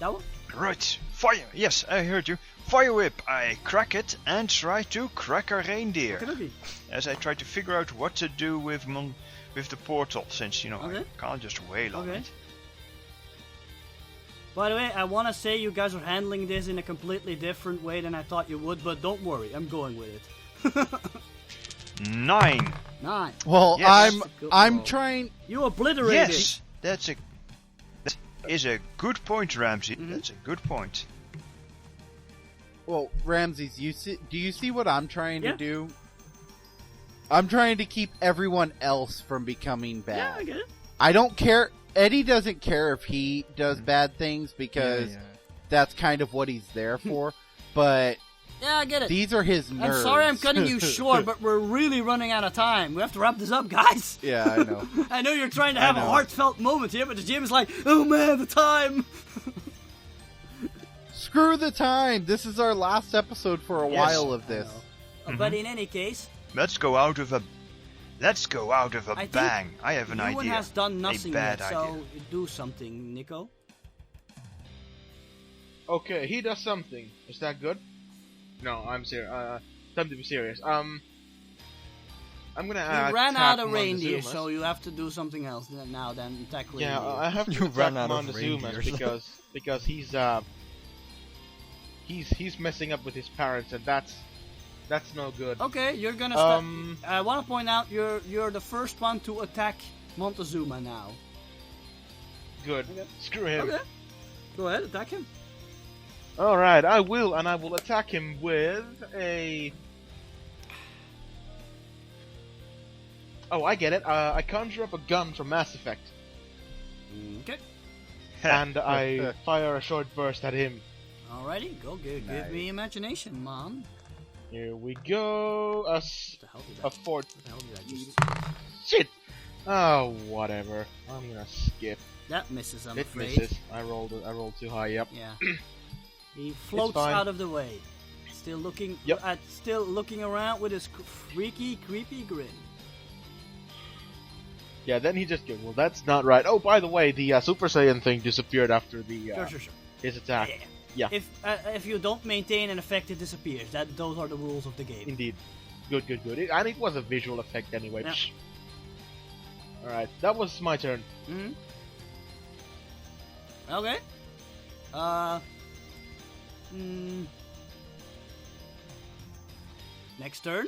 That one? Right, fire! Yes, I heard you. Fire whip! I crack it and try to crack a reindeer. Okay. As I try to figure out what to do with the portal, since, Okay. I can't just wail on it. By the way, I want to say you guys are handling this in a completely different way than I thought you would, but don't worry, I'm going with it. 9. 9. Well, Yes. I'm trying. You obliterated. Yes, that is a good point, Ramsey. Mm-hmm. That's a good point. Well, Ramses, do you see what I'm trying Yeah. to do? I'm trying to keep everyone else from becoming bad. Yeah, I get it. I don't care. Eddie doesn't care if he does bad things because that's kind of what he's there for. But Yeah, I get it. these are his nerves. I'm sorry I'm cutting you short, but we're really running out of time. We have to wrap this up, guys. Yeah, I know. I know you're trying to have a know. heartfelt moment here, but the gym is like, oh man, the time. Screw the time. This is our last episode for a while of this. But in any case, Let's go out with a I think bang. I have an Ewan idea. has done nothing a bad yet, idea. so do something, Nico. Okay, he does something. Is that good? No, I'm serious. Time to be serious. I'm gonna. You ran out of attack reindeer, Montezuma's. so you have to do something else now than attack reindeer. Yeah, I have to You attack ran out of Montezuma's reindeers. because he's messing up with his parents, and that's no good. Okay, you're gonna start. I want to point out you're the first one to attack Montezuma now. Good. Okay. Screw him. Okay, go ahead, attack him. All right, I will attack him with a. Oh, I get it. I conjure up a gun from Mass Effect, Okay, and I fire a short burst at him. alrighty, go give me imagination, man. Here we go. What the hell did I? A fort. What the hell did I just? Shit. Oh, whatever. I'm gonna skip. That misses, I'm It afraid. misses. I rolled too high. Yep. Yeah. He floats fine. out of the way. Still looking Yep. still looking around with his freaky, creepy grin. Yeah. Then he just goes, well, that's not right. Oh, by the way, the Super Saiyan thing disappeared after the Sure. his attack. Yeah. Yeah. If you don't maintain an effect, it disappears. Those are the rules of the game. Indeed. Good. And it was a visual effect anyway. Yeah. Alright, that was my turn. Mm-hmm. Okay. Next turn.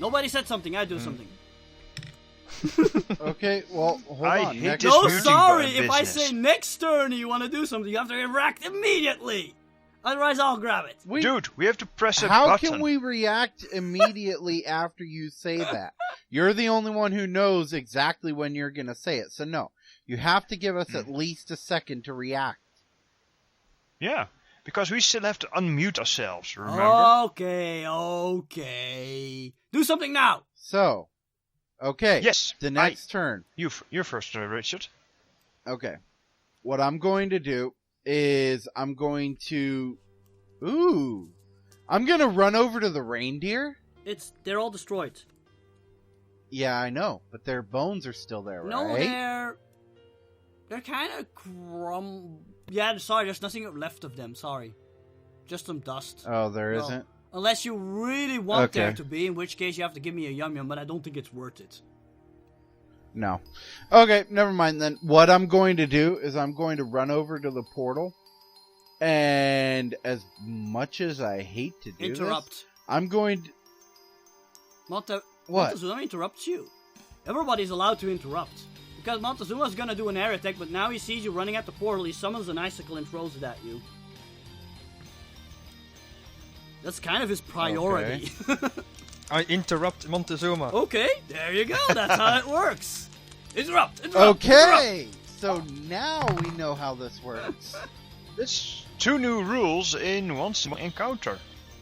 Nobody said something. I do something. Okay, well, hold I on. hate Next, this No, muting sorry. button If I business. say next turn you want to do something, you have to react immediately. Otherwise, I'll grab it. Dude, we have to press a how button. can we react immediately after you say that? You're the only one who knows exactly when you're going to say it. So no, you have to give us at least a second to react. Yeah, because we still have to unmute ourselves, remember? Okay. Do something now. So, okay. Yes, The next turn. You're first, Richard. Okay. What I'm going to do is I'm going to run over to the reindeer. They're all destroyed. Yeah, I know, but their bones are still there, right? No, they're kind of Yeah, sorry, there's nothing left of them. Sorry, just some dust. Oh, there No. not? Unless you really want there Okay. to be, in which case you have to give me a yum yum. But I don't think it's worth it. No. Okay, never mind then. What I'm going to do is I'm going to run over to the portal, and as much as I hate to do Interrupt. this, I'm going to... What? Montezuma interrupts you. Everybody's allowed to interrupt. Because Montezuma's gonna do an air attack, but now he sees you running at the portal, he summons an icicle and throws it at you. That's kind of his priority. I interrupt Montezuma. Okay, there you go. That's how it works. Interrupt. Okay! So now we know how this works. It's 2 new rules in one single encounter.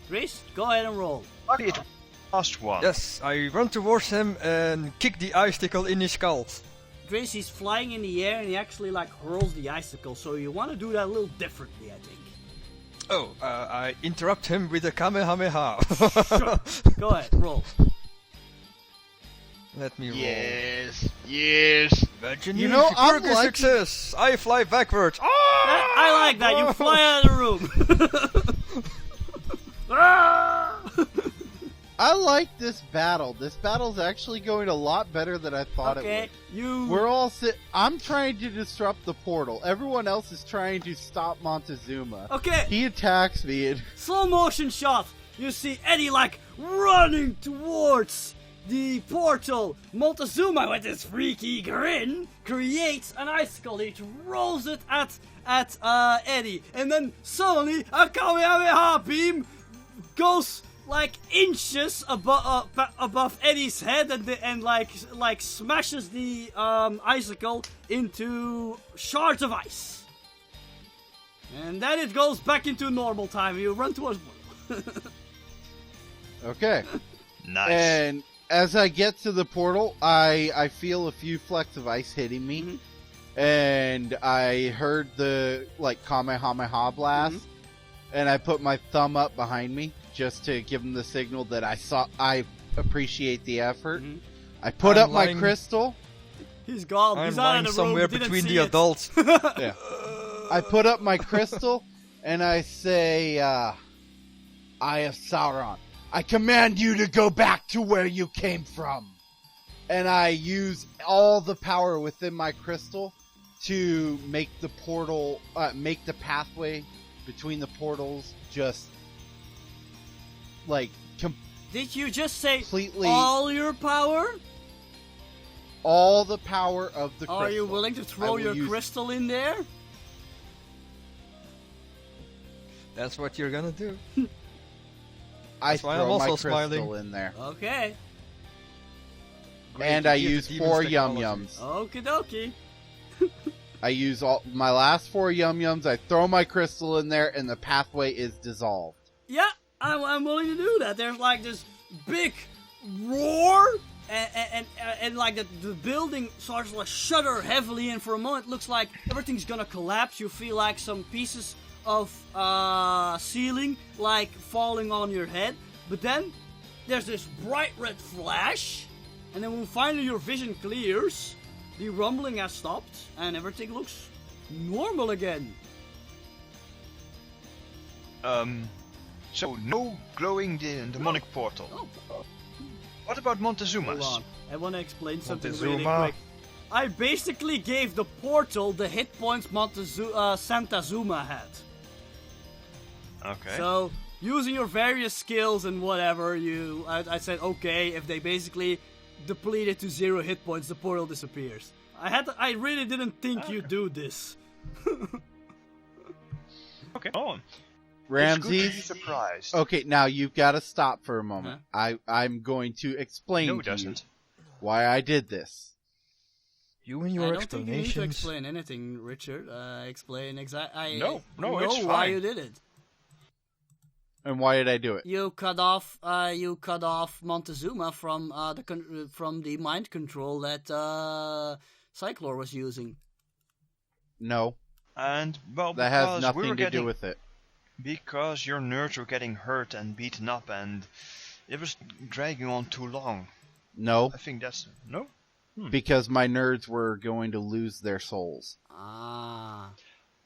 Grace, go ahead and roll. Lucky it last one. Yes, I run towards him and kick the icicle in his skull. Grace, he's flying in the air and he actually hurls the icicle, so you want to do that a little differently, I think. Oh, I interrupt him with a Kamehameha. Sure. Go ahead, roll. Let me roll. Yes. Imagine You know, I'm quirky liking- success. I fly backwards. I like that. You fly out of the room. Ah! I like this battle. This battle's actually going a lot better than I thought it Okay, would. We're all I'm trying to disrupt the portal. Everyone else is trying to stop Montezuma. Okay, He attacks me and slow motion shot. You see Eddie like running towards the portal. Montezuma, with his freaky grin, creates an icicle. He throws it at Eddie, and then suddenly a Kamehameha beam goes like inches above Eddie's head and like smashes the icicle into shards of ice. And then it goes back into normal time. You run towards portal. okay. Nice. And as I get to the portal, I feel a few flecks of ice hitting me. Mhm. And I heard the like Kamehameha blast. And I put my thumb up behind me just to give him the signal that I appreciate the effort. Mhm. I put I'm up my lying- crystal. He's gone. I'm He's out lying of the room. somewhere Didn't between see the it. adults. Yeah. I put up my crystal and I say, Eye of Sauron, I command you to go back to where you came from. And I use all the power within my crystal to make the portal, make the pathway between the portals just like Did you just say completely all your power? all the power of the crystal. Are you willing to I throw will your use- crystal in there? That's what you're gonna do. I That's why throw I'm my also crystal smiling. in there. Okay. Great, And you I hear the use demon's 4 yum technology. yums. Okie dokie. I use all my last 4 yum yums. I throw my crystal in there, and the pathway is dissolved. Yeah, I'm willing to do that. There's like this big roar, and like the building starts to like shudder heavily, and for a moment it looks like everything's gonna collapse. You feel like some pieces of ceiling like falling on your head, but then there's this bright red flash, and then when finally your vision clears, the rumbling has stopped, and everything looks normal again. So no glowing demonic portal. Oh. What about Montezuma's? Hold on, I want to explain something really Montezuma. quick. I basically gave the portal the hit points Santa Zuma had. Okay. So, using your various skills and whatever, I said, okay, if they basically deplete it to 0 hit points, the portal disappears. I really didn't think you'd do this. Okay. Oh. It's good to be Ramses. surprised. Okay, now you've got to stop for a moment. I'm going to explain No, it to you doesn't. why I did this. You and I your don't think you need to explanations. explain anything, Richard. Explain exactly. No, know it's why fine. you did it. And why did I do it? You cut off Montezuma from the mind control that Cyclor was using. No, And well, that has because nothing we were to getting, do with it. Because your nerds were getting hurt and beaten up, and it was dragging on too long. No, I think that's no. because my nerds were going to lose their souls. Ah.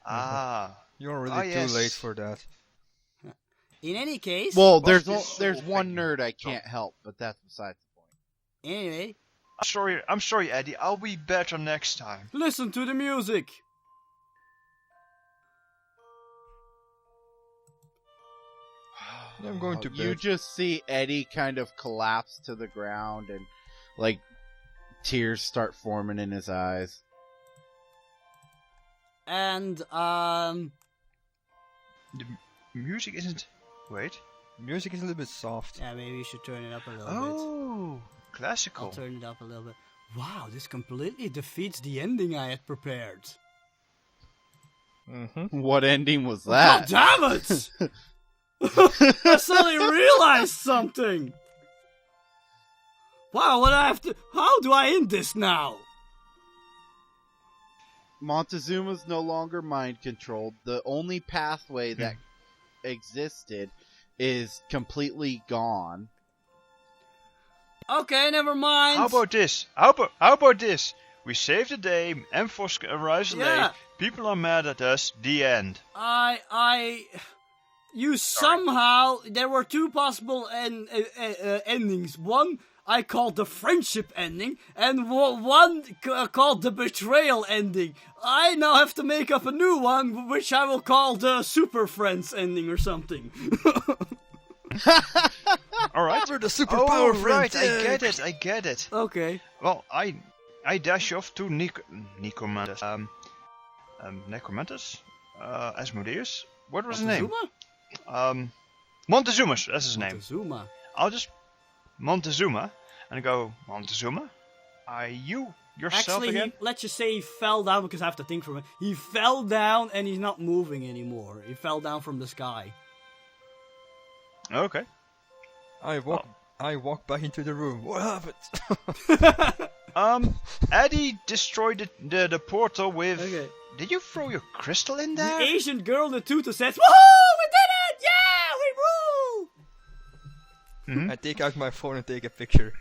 Ah. You're already Ah, too yes. late for that. In any case. Well, What's there's this one thing? nerd I can't help, but that's besides the point. Anyway, I'm sorry, Eddie. I'll be better next time. listen to the music. I'm going to You bed. just see Eddie kind of collapse to the ground, and like tears start forming in his eyes. And The music isn't. Wait. Music is a little bit soft. yeah, maybe you should turn it up a little bit. Oh, I'll classical. turn it up a little bit. Wow, this completely defeats the ending I had prepared. Mm-hmm. What ending was God that? damn it! I suddenly realized something. Wow, what I have to? How do I end this now? Montezuma's no longer mind controlled. The only pathway that existed is completely gone. Okay, never mind. How about this? How about this? We saved the day. Enforce arrives Yeah. late. People are mad at us. The end. You somehow, there were two possible endings. One I called the friendship ending, and one called the betrayal ending. I now have to make up a new one, which I will call the super friends ending or something. Alright. We're the superpower right, friends. I get it. Okay. Well, I dash off to Necromantis. Necromantis? Asmodeus? What was his name? Montezuma's, that's his name. Montezuma. I'll just Montezuma and go, Montezuma, are you yourself Actually, again? let's just say he fell down, because I have to think for a minute. He fell down and he's not moving anymore. He fell down from the sky. Okay. I walk back into the room. What happened? Eddie destroyed the portal with... Okay. Did you throw your crystal in The there? Asian girl in the tutu says, "Woohoo! We did it! Yeah, we rule!" Mhm. I take out my phone and take a picture.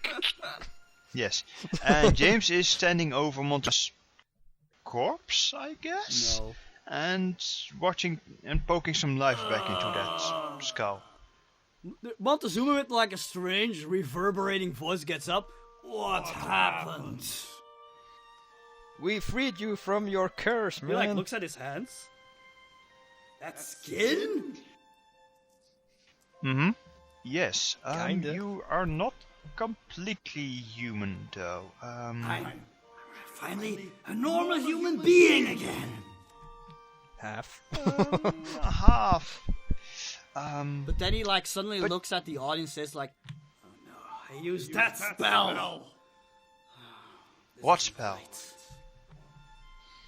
Yes. And James is standing over Montezuma's corpse, I guess? No. And watching and poking some life back into that skull. Montezuma with like a strange reverberating voice gets up. What happened? We freed you from your curse, He man. like looks at his hands. That skin? Mm-hmm. Yes. Kinda. You are not completely human, though. I'm finally a normal human being again. Half. Half. But then he like suddenly looks at the audience and says like, "Oh no, I used that spell." What spell?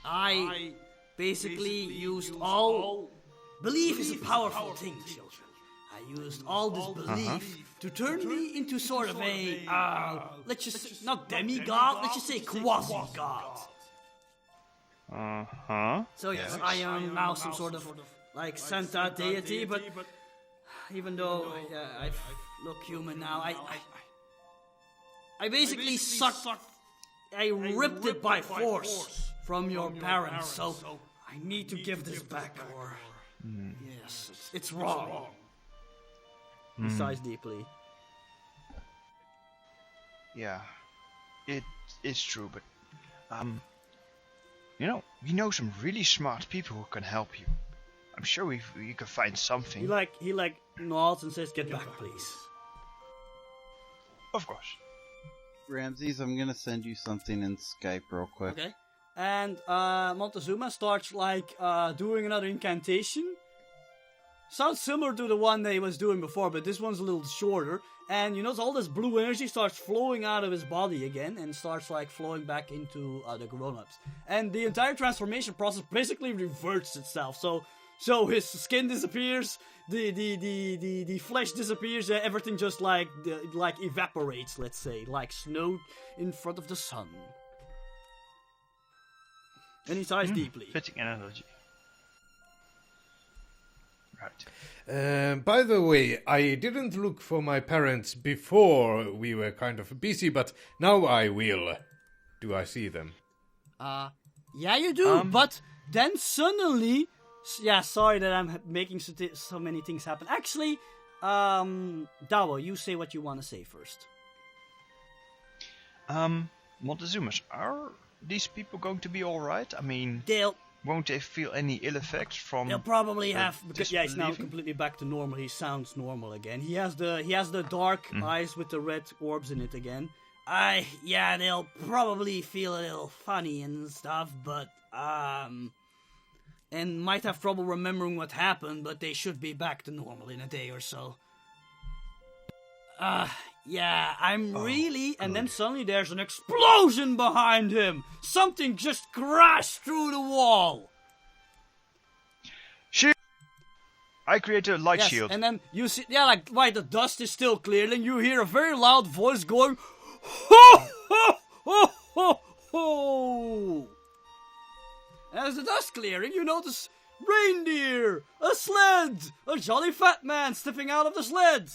I basically used all... Belief is a powerful thing, children. I used all this belief to turn me into sort of a, let's just say, not demigod, let's just say quasi-god. Uh-huh. So yes, I am now some sort of, like, Santa deity, but even though I look human now, I basically sucked... I ripped it by force from your parents, so I need to give this back, or... Yes, it's wrong. He sighs deeply. Yeah. It is true, but... You know, we know some really smart people who can help you. I'm sure we can find something. He nods and says, "Get back, please." Of course. Ramses, I'm gonna send you something in Skype real quick. Okay. And Montezuma starts doing another incantation. Sounds similar to the one that he was doing before, but this one's a little shorter. And you notice all this blue energy starts flowing out of his body again and starts flowing back into the grown-ups. And the entire transformation process basically reverts itself. So his skin disappears, the flesh disappears, everything just like evaporates, let's say, like snow in front of the sun. And he sighs deeply. Fitting analogy. Right. By the way, I didn't look for my parents before. We were kind of busy, but now I will. Do I see them? Yeah, you do, but then suddenly... Yeah, sorry that I'm making so many things happen. Actually, Dawo, you say what you want to say first. Montezumas, are these people going to be alright? I mean, won't they feel any ill effects from... They'll probably have... Because, yeah, he's now disbelieving? completely back to normal. He sounds normal again. He has the dark eyes with the red orbs in it again. Yeah, they'll probably feel a little funny and stuff, but, and might have trouble remembering what happened, but they should be back to normal in a day or so. Yeah, I'm really... And then suddenly there's an explosion behind him! Something just crashed through the wall! Shield! I created a light Yes, shield. and then you see... Yeah, while the dust is still clearing, you hear a very loud voice going... Ho! Ho! Ho! Ho! Ho! As the dust clearing, you notice reindeer, a sled, a jolly fat man stepping out of the sled.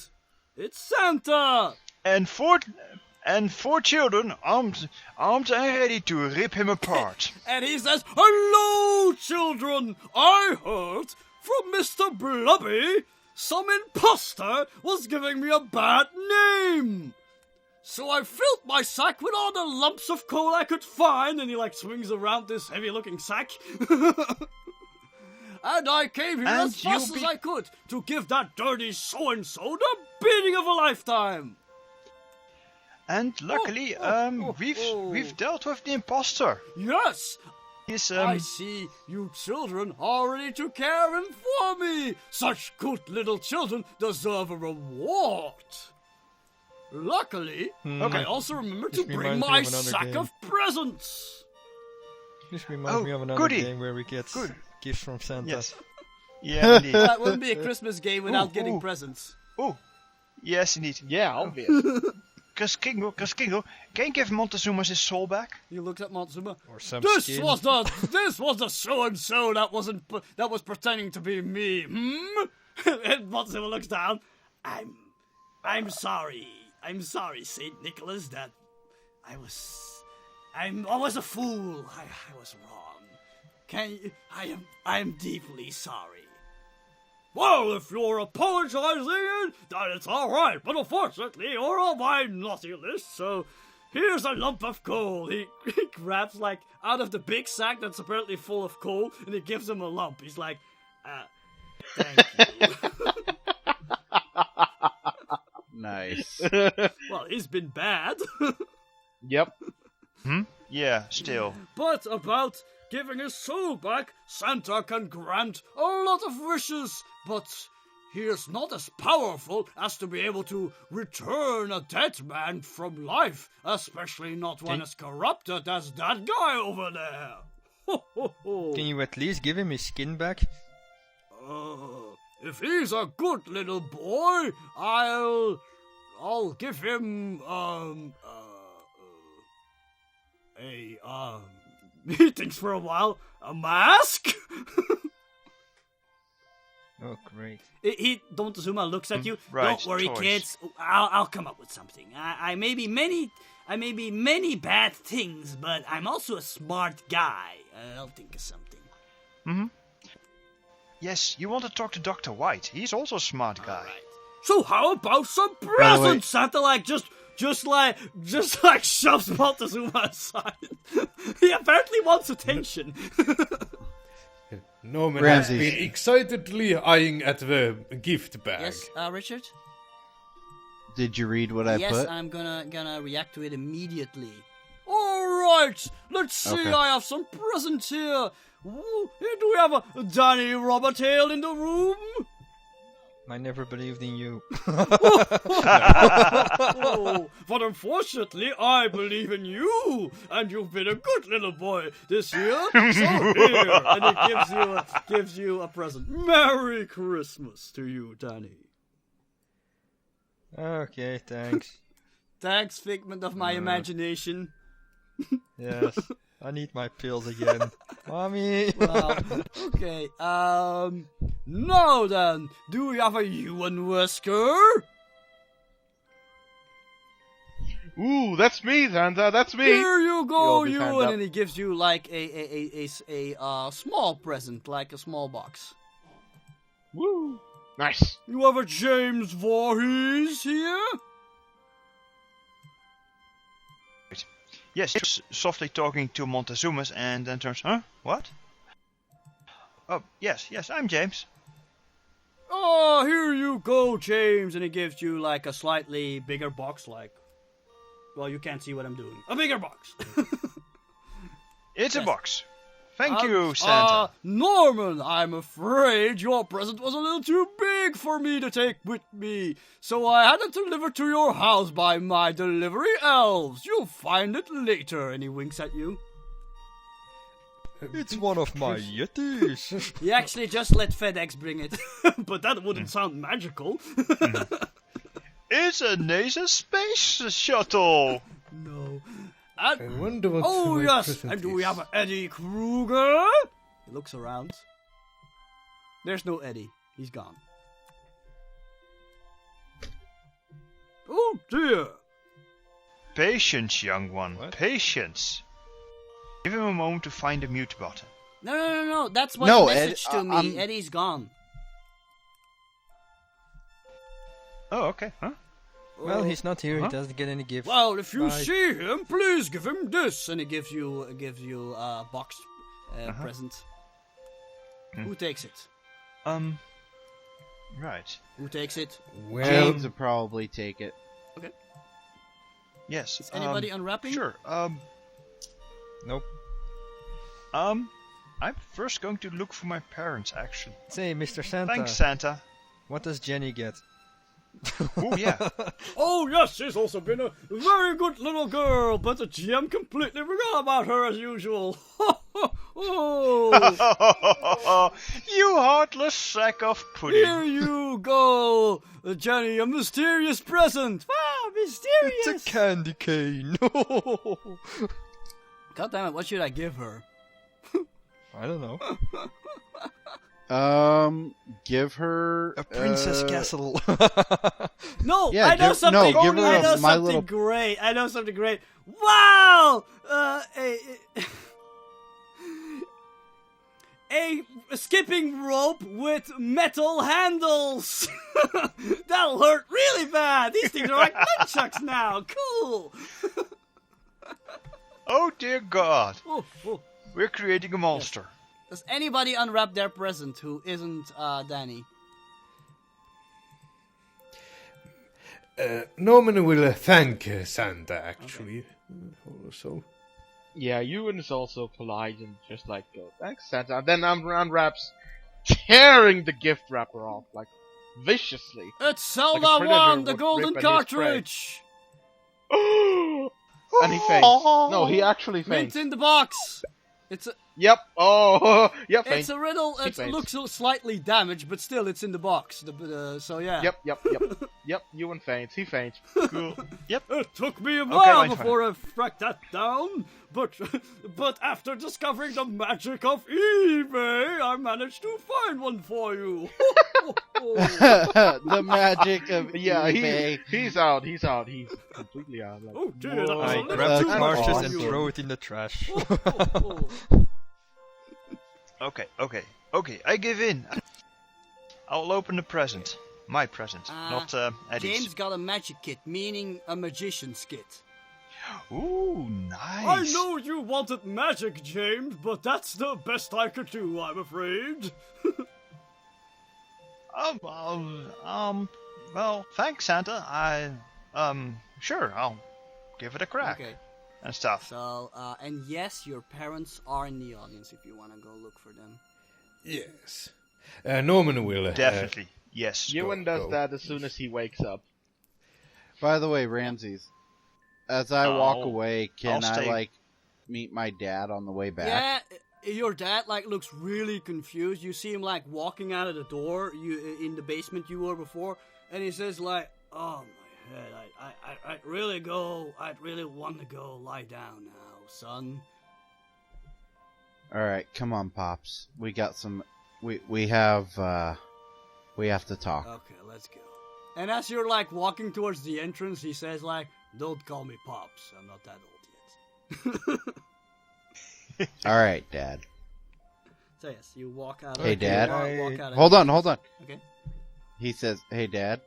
It's Santa. And and 4 children armed and ready to rip him apart. And he says, "Hello, children! I heard from Mr. Blubby some imposter was giving me a bad name. So I filled my sack with all the lumps of coal I could find," and he like swings around this heavy-looking sack. "And I came here And as fast as I could to give that dirty so-and-so the beating of a lifetime." And luckily, we've dealt with the imposter. Yes, He's I see you children are ready to care and for me. Such good little children deserve a reward. Luckily, I also remember to This bring reminds me my of another sack game. of presents. This reminds me of another goody. game where we get gifts from Santa. yes, yeah, indeed. That wouldn't be a Christmas game without Ooh, getting ooh. presents. Oh, yes, indeed. Yeah, obvious. Chris Kingle, can you give Montezuma's his soul back? He looks at Montezuma. Or some This skin. was the so and so that was pretending to be me. And Montezuma looks down. I'm sorry. I'm sorry, Saint Nicholas. That I was a fool. I was wrong. I am deeply sorry. Well, if you're apologizing, then it's alright, but unfortunately, you're on my naughty list, so here's a lump of coal. He grabs, like, out of the big sack that's apparently full of coal, and he gives him a lump. He's like, thank you. Nice. Well, he's been bad. Yep. Yeah, still. But about giving his soul back, Santa can grant a lot of wishes, but he is not as powerful as to be able to return a dead man from life, especially not one as corrupted as that guy over there. Ho, ho, ho. Can you at least give him his skin back? If he's a good little boy, I'll give him he thinks for a while, a mask. Oh, great. Montezuma looks at you. Right, Don't worry, choice. kids. I'll come up with something. I may be many bad things, but I'm also a smart guy. I'll think of something. Yes, you want to talk to Dr. White. He's also a smart guy. All right. So how about some way- presents? Santa just like shoves Montezuma aside. He apparently wants attention. Norman Ramsey. has been excitedly eyeing at the gift bag. Yes, Richard. Did you read what I Yes, put? I'm gonna react to it immediately. All right, let's see. Okay. I have some presents here. Ooh, do we have a Danny Rubbertail in the room? I never believed in you. Oh, but unfortunately, I believe in you, and you've been a good little boy this year. So here, and it gives you a present. Merry Christmas to you, Danny. Okay, thanks. Thanks, figment of my imagination. Yes, I need my pills again. Mommy! Well, okay. Now then, do we have a Ewan Whisker? Ooh, that's me, Santa. That's me. Here you go, hold his hand Ewan, up. and he gives you like a small present, like a small box. Woo. Nice. You have a James Voorhees here? Yes, softly talking to Montezuma's and then turns, huh? What? Oh, yes, I'm James. Oh, here you go, James, and he gives you like a slightly bigger box, like. Well, you can't see what I'm doing. A bigger box. It's a Yes. box. Thank you, Santa. Norman, I'm afraid your present was a little too big for me to take with me, so I had it delivered to your house by my delivery elves. You'll find it later, and he winks at you. It's one of my yetis. He actually just let FedEx bring it, but that wouldn't sound magical. It's a NASA space shuttle. No. I wonder what Oh my yes, present and do we is. have an Eddie Kruger? He looks around. There's no Eddie. He's gone. Oh dear. Patience, young one. What? Patience. Give him a moment to find the mute button. No. That's what No, the Ed, message to me. I'm- Eddie's gone. Oh, okay. Huh? Well, he's not here. Huh? He doesn't get any gifts. Well, if you Bye. see him, please give him this, and he gives you a box present. Who takes it? Right. Who takes it? Well, James would probably take it. Yes. Is anybody unwrapping? Sure. Nope. I'm first going to look for my parents, actually. Say, Mr. Santa. Thanks, Santa. What does Jenny get? Oh, yeah. Oh yes, she's also been a very good little girl, but the GM completely forgot about her as usual. Oh, You heartless sack of pudding. here you go, Jenny, a mysterious present. Wow, mysterious! It's a candy cane. God damn it, what should I give her? I don't know. Give her A princess castle. No, Yeah, I know give- something. no, give her I a know My something Little- great. I know something great. Wow! A skipping rope with metal handles. That'll hurt really bad. These things are like nunchucks now. Cool. Oh, dear God. Oh, oh. We're creating a monster. Does anybody unwrap their present who isn't Danny? Norman will thank Santa, actually. Also. Yeah, Ewan is also polite and just like, thanks, Santa. And then unwraps, tearing the gift wrapper off, like, viciously. It's Like a Zelda predator 1, the would golden rip at his prey. cartridge. And he faints. No, he actually Mint faints. in the box. It's a, Yep. Oh, yep. it's a riddle. He It faints. looks slightly damaged, but still, it's in the box. So yeah. Yep. Yep. Ewan faints. He faints. Cool. Yep. It took me a Okay, while fine, before I tracked that down, but after discovering the magic of eBay, I managed to find one for you. the magic of Yeah, eBay. he's out. He's out. He's completely out. Like, Oh dear, that was I a little grab too the much cartridge for and you. throw it in the trash. Okay. I give in. I'll open the present. My present, not Eddie's. James got a magic kit, meaning a magician's kit. Ooh, I nice. know you wanted magic, James, but that's the best I could do, I'm afraid. Well, thanks, Santa. Sure, I'll give it a crack Okay, and stuff. so, and yes, your parents are in the audience if you want to go look for them. Yes. Norman will. Definitely, yes. Ewan Go, does go. that as soon as he wakes up. By the way, Ramses, as I walk Oh, away, can I'll I stay. meet my dad on the way back? Yeah, your dad looks really confused. You see him walking out of the door in the basement you were before, and he says "Oh my head, I'd really want to go lie down now, son." All right, come on, pops. We got some. We have to talk. Okay, let's go. And as you're walking towards the entrance, he says "Don't call me pops. I'm not that old yet." All right, Dad. So yes, you walk out. Hey, Dad. Walk out. Hold on. Okay. He says, "Hey, Dad,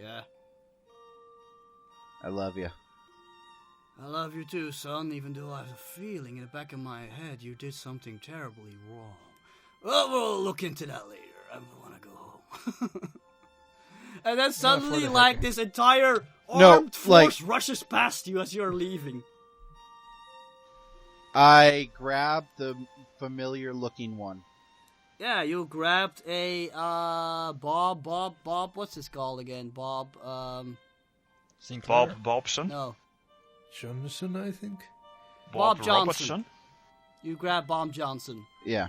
Yeah. I love you." I love you too, son, even though I have a feeling in the back of my head you did something terribly wrong. Well, we'll look into that later. I want to go home. And then suddenly, this entire armed force rushes past you as you're leaving. I grab the familiar-looking one. Yeah, you grabbed a, Bob, what's this called again? Bob, Sinclair? Bob Bobson? no. Johnson, I think. Bob Johnson. Robertson? You grab Bob Johnson. Yeah.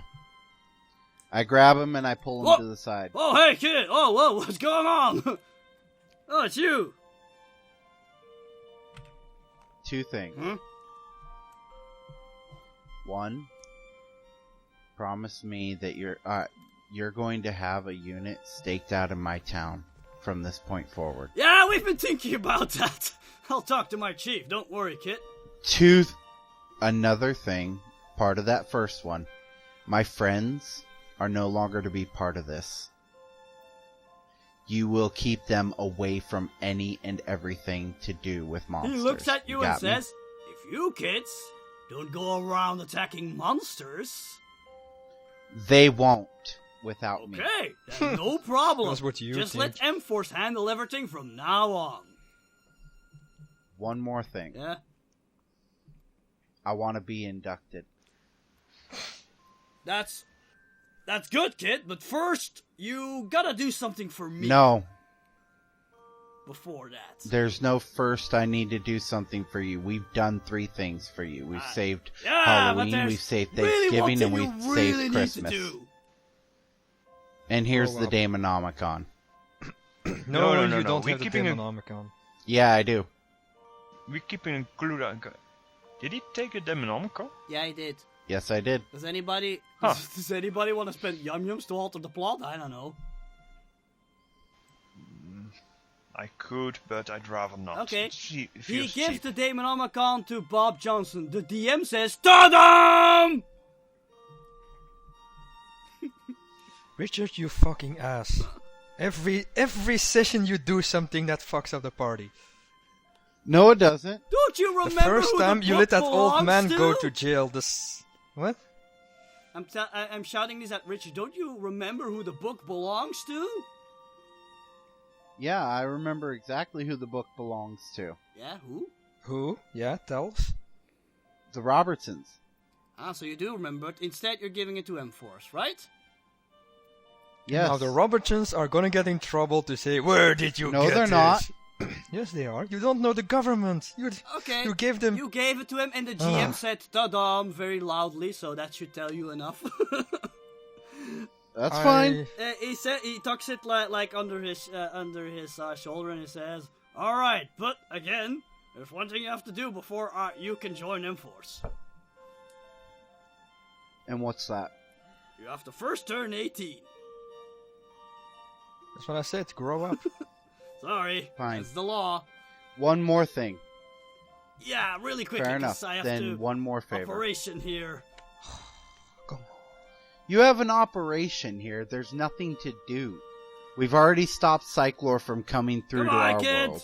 I grab him and I pull him Whoa. to the side. Oh, hey, kid! Oh, whoa, what's going on? Oh, it's you! Two things. Hmm? One, promise me that you're going to have a unit staked out in my town from this point forward. Yeah, we've been thinking about that. I'll talk to my chief. Don't worry, Kit. Another thing, part of that first one, my friends are no longer to be part of this. You will keep them away from any and everything to do with monsters. He looks at you and got me? says, if you kids don't go around attacking monsters... They won't without me. Okay, then no problem. That's what you Just think. let M-Force handle everything from now on. One more thing. Yeah? I want to be inducted. That's good, kid, but first, you gotta do something for me No, before that. there's no first. I need to do something for you. We've done 3 things for you. We've saved Yeah, but Halloween, there's we've saved really one Thanksgiving, and thing we've you really saved need Christmas. to do. And here's Grow the up. Daemonomicon. No, no, you no. don't We're have the keeping a- Demonomicon. Yeah, I do. We keeping a clue. Did he take a Demonomicon? Yeah, I did. Yes, I did. Does anybody Huh. does anybody want to spend yum-yums to alter the plot? I don't know. I could, but I'd rather not. Okay. It He feels gives cheap. the Daemonomicon to Bob Johnson. The DM says, "Ta-dam!" Richard, you fucking ass. Every session you do something that fucks up the party. No, it doesn't. Don't you The remember first who time the you book let that old belongs man to? go to jail, What? I'm shouting this at Richard. Don't you remember who the book belongs to? Yeah, I remember exactly who the book belongs to. Yeah, who? Who? Yeah, tell us. The Robertsons. Ah, so you do remember it. Instead, you're giving it to M-Force, right? Yes. Now the Robertsons are gonna get in trouble to say, where did you No, get they're this? not. Yes, they are. You don't know the government. Okay. You gave them... You gave it to him, and the GM Ah. said "ta-dam" very loudly, so that should tell you enough. That's fine. He tucks it like under his shoulder, and he says, "All right, but again, there's one thing you have to do before you can join M-Force. And what's that? You have to first turn 18. That's what I said, grow up. Sorry, Fine. that's the law. One more thing. Yeah, really quickly, Fair 'cause enough. I have Then to one more favor. operation here. Come on. You have an operation here. There's nothing to do. We've already stopped Cyclor from coming through Goodbye, to our kids. world.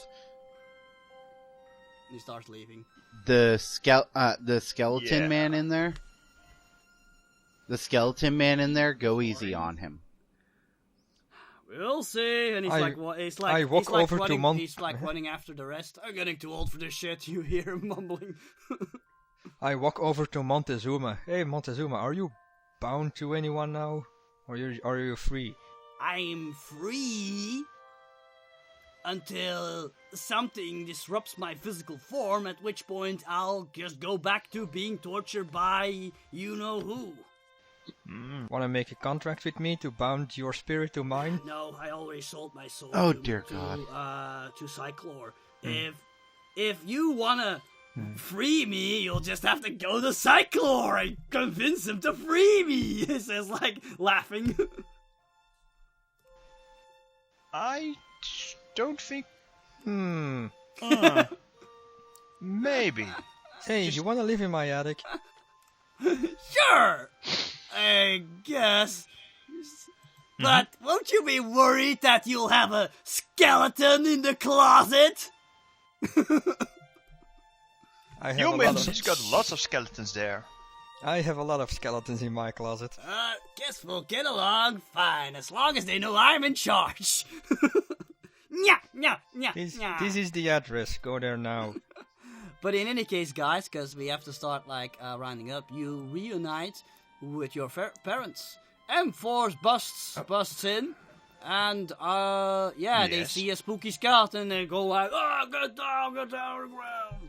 And he starts leaving. The skeleton Yeah. man in there. The skeleton man in there. Go easy on him. We'll see. And he's I- like, I walk he's like over to running, Mon- He's like running after the rest. I'm getting too old for this shit. You hear him mumbling. I walk over to Montezuma. Hey, Montezuma, are you bound to anyone now? Or are you free? I'm free until something disrupts my physical form, at which point I'll just go back to being tortured by you-know-who. Wanna make a contract with me to bound your spirit to mine? No, I already sold my soul Oh, to, dear to, God. to Cyclor. If you wanna free me, you'll just have to go to Cyclor and convince him to free me. He says, like, laughing. I don't think. Maybe. Hey, you wanna live in my attic? Sure, I guess. But won't you be worried that you'll have a skeleton in the closet? I have You a lot mentioned of, he's got lots of skeletons there. I have a lot of skeletons in my closet. Guess we'll get along fine, as long as they know I'm in charge. Nya. This is the address. Go there now. But in any case, guys, because we have to start, rounding up, you reunite with your parents. M-Force busts in, and, they Yes. see a spooky skeleton, and they go like, "Oh, get down to the ground."